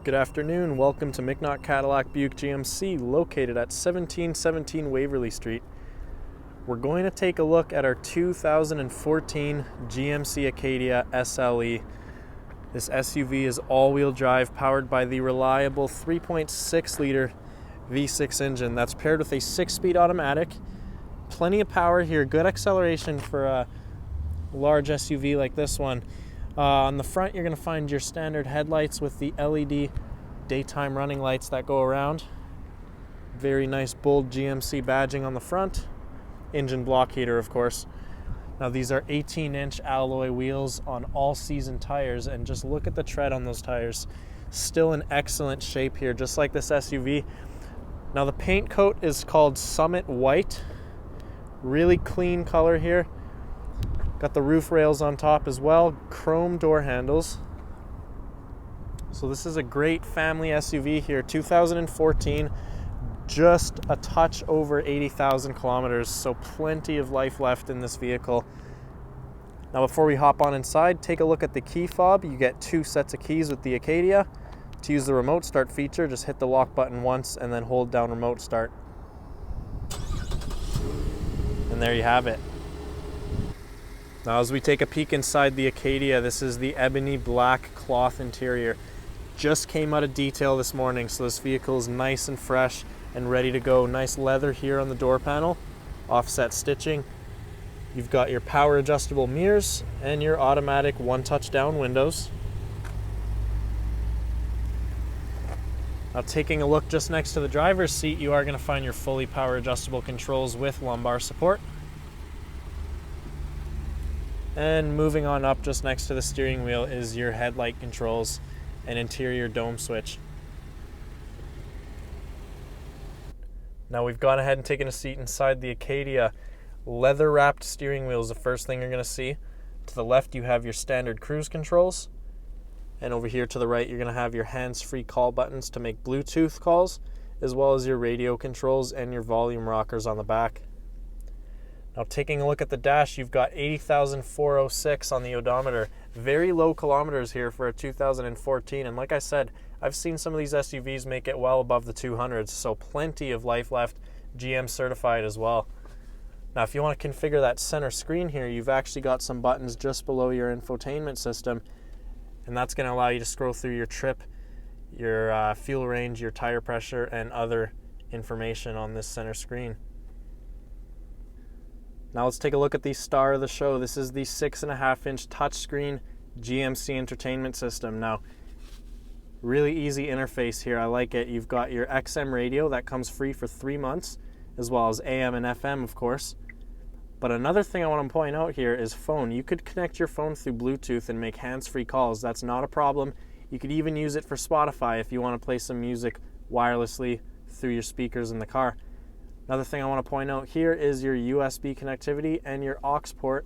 Good afternoon, welcome to McNaught Cadillac Buick GMC located at 1717 Waverly Street. We're going to take a look at our 2014 GMC Acadia SLE. This SUV is all-wheel drive powered by the reliable 3.6 liter V6 engine that's paired with a 6-speed automatic. Plenty of power here, good acceleration for a large SUV like this one. On the front, you're going to find your standard headlights with the LED daytime running lights that go around. Very nice bold GMC badging on the front. Engine block heater, of course. Now these are 18-inch alloy wheels on all-season tires, and just look at the tread on those tires. Still in excellent shape here, just like this SUV. Now the paint coat is called Summit White. Really clean color here. Got the roof rails on top as well, chrome door handles. So this is a great family SUV here, 2014, just a touch over 80,000 kilometers, so plenty of life left in this vehicle. Now before we hop on inside, take a look at the key fob. You get 2 sets of keys with the Acadia. To use the remote start feature, just hit the lock button once and then hold down remote start. And there you have it. Now as we take a peek inside the Acadia, this is the ebony black cloth interior. Just came out of detail this morning, so this vehicle is nice and fresh and ready to go. Nice leather here on the door panel, offset stitching. You've got your power adjustable mirrors and your automatic one-touch down windows. Now taking a look just next to the driver's seat, you are going to find your fully power adjustable controls with lumbar support. And moving on up just next to the steering wheel is your headlight controls and interior dome switch. Now we've gone ahead and taken a seat inside the Acadia. Leather wrapped steering wheel is the first thing you're going to see. To the left you have your standard cruise controls, and over here to the right you're going to have your hands-free call buttons to make Bluetooth calls, as well as your radio controls and your volume rockers on the back. Now taking a look at the dash, you've got 80,406 on the odometer. Very low kilometers here for a 2014, and like I said, I've seen some of these SUVs make it well above the 200s, so plenty of life left, GM certified as well. Now if you want to configure that center screen here, you've actually got some buttons just below your infotainment system, and that's going to allow you to scroll through your trip, your fuel range, your tire pressure, and other information on this center screen. Now let's take a look at the star of the show. This is the 6.5-inch touchscreen GMC entertainment system. Now, really easy interface here. I like it. You've got your XM radio that comes free for 3 months, as well as AM and FM, of course. But another thing I want to point out here is phone. You could connect your phone through Bluetooth and make hands-free calls. That's not a problem. You could even use it for Spotify if you want to play some music wirelessly through your speakers in the car. Another thing I want to point out here is your USB connectivity and your aux port.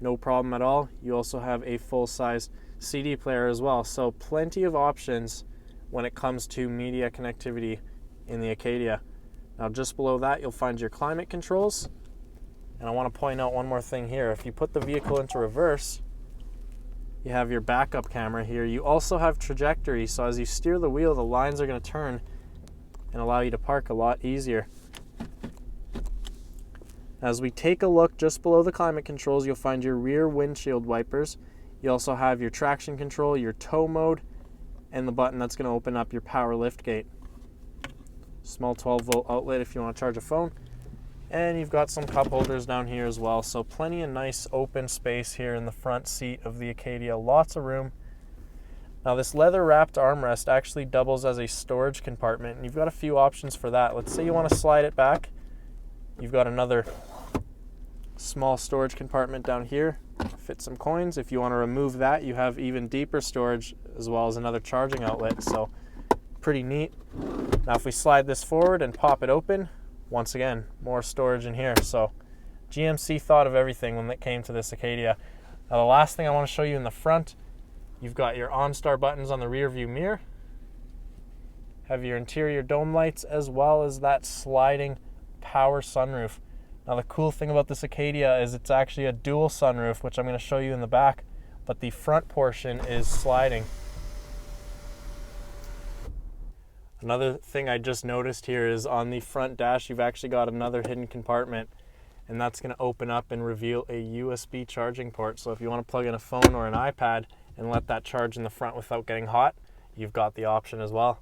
No problem at all. You also have a full-size CD player as well. So plenty of options when it comes to media connectivity in the Acadia. Now just below that you'll find your climate controls. And I want to point out one more thing here. If you put the vehicle into reverse, you have your backup camera here. You also have trajectory, so as you steer the wheel, the lines are going to turn and allow you to park a lot easier. As we take a look just below the climate controls, you'll find your rear windshield wipers. You also have your traction control, your tow mode, and the button that's going to open up your power lift gate. Small 12-volt outlet if you want to charge a phone. And you've got some cup holders down here as well, so plenty of nice open space here in the front seat of the Acadia. Lots of room. Now this leather-wrapped armrest actually doubles as a storage compartment, and you've got a few options for that. Let's say you want to slide it back. You've got another small storage compartment down here, fit some coins. If you want to remove that, you have even deeper storage as well as another charging outlet, so pretty neat. Now if we slide this forward and pop it open, once again, more storage in here. So GMC thought of everything when it came to this Acadia. Now the last thing I want to show you in the front, you've got your OnStar buttons on the rear view mirror, have your interior dome lights, as well as that sliding power sunroof. Now the cool thing about this Acadia is it's actually a dual sunroof, which I'm going to show you in the back, but the front portion is sliding. Another thing I just noticed here is on the front dash, you've actually got another hidden compartment, and that's going to open up and reveal a USB charging port. So if you want to plug in a phone or an iPad and let that charge in the front without getting hot, you've got the option as well.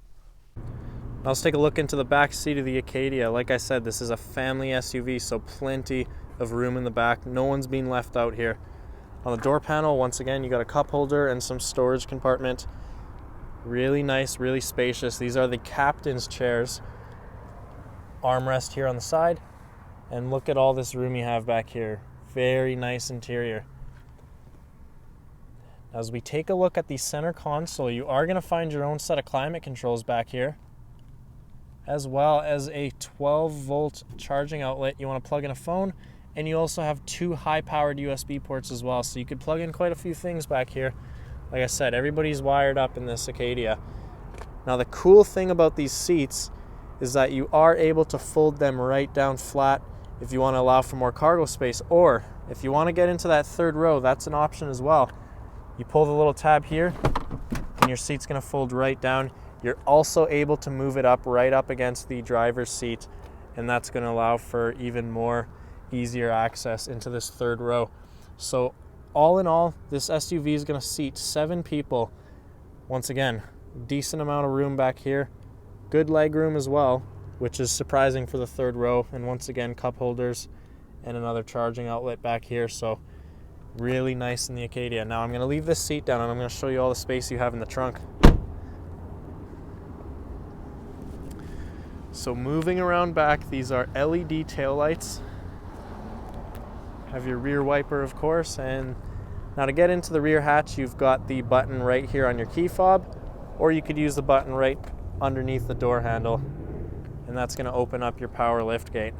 Now let's take a look into the back seat of the Acadia. Like I said, this is a family SUV, so plenty of room in the back. No one's being left out here. On the door panel, once again, you got a cup holder and some storage compartment. Really nice, really spacious. These are the captain's chairs. Armrest here on the side. And look at all this room you have back here. Very nice interior. As we take a look at the center console, you are going to find your own set of climate controls back here, as well as a 12-volt charging outlet. You want to plug in a phone, and you also have 2 high-powered USB ports as well, so you could plug in quite a few things back here. Like I said, everybody's wired up in this Acadia. Now the cool thing about these seats is that you are able to fold them right down flat if you want to allow for more cargo space, or if you want to get into that third row, that's an option as well. You pull the little tab here and your seat's going to fold right down. You're also able to move it up right up against the driver's seat, and that's going to allow for even more easier access into this third row. So all in all, this SUV is going to seat 7 people. Once again, decent amount of room back here. Good leg room as well, which is surprising for the third row. And once again, cup holders and another charging outlet back here. So really nice in the Acadia. Now I'm going to leave this seat down and I'm going to show you all the space you have in the trunk. So moving around back, these are LED taillights. Have your rear wiper, of course, and now to get into the rear hatch, you've got the button right here on your key fob, or you could use the button right underneath the door handle, and that's going to open up your power lift gate.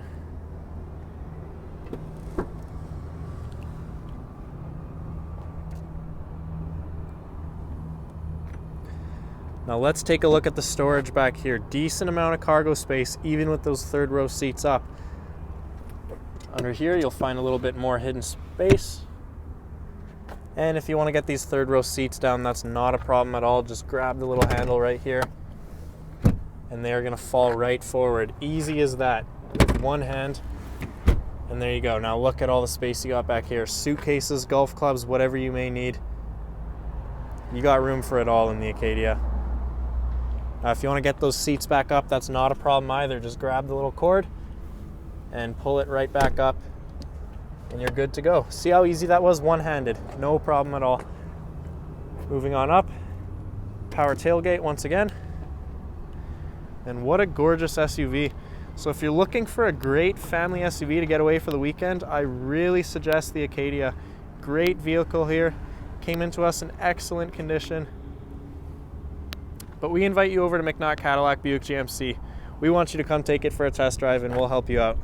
Now let's take a look at the storage back here. Decent amount of cargo space, even with those third row seats up. Under here, you'll find a little bit more hidden space. And if you want to get these third row seats down, that's not a problem at all. Just grab the little handle right here, and they're going to fall right forward. Easy as that. With one hand, and there you go. Now look at all the space you got back here. Suitcases, golf clubs, whatever you may need. You got room for it all in the Acadia. If you want to get those seats back up, that's not a problem either. Just grab the little cord and pull it right back up, and you're good to go. See how easy that was? One-handed, no problem at all. Moving on up, power tailgate once again. And what a gorgeous SUV. So if you're looking for a great family SUV to get away for the weekend, I really suggest the Acadia. Great vehicle here. Came into us in excellent condition. But we invite you over to McNaught Cadillac Buick GMC. We want you to come take it for a test drive, and we'll help you out.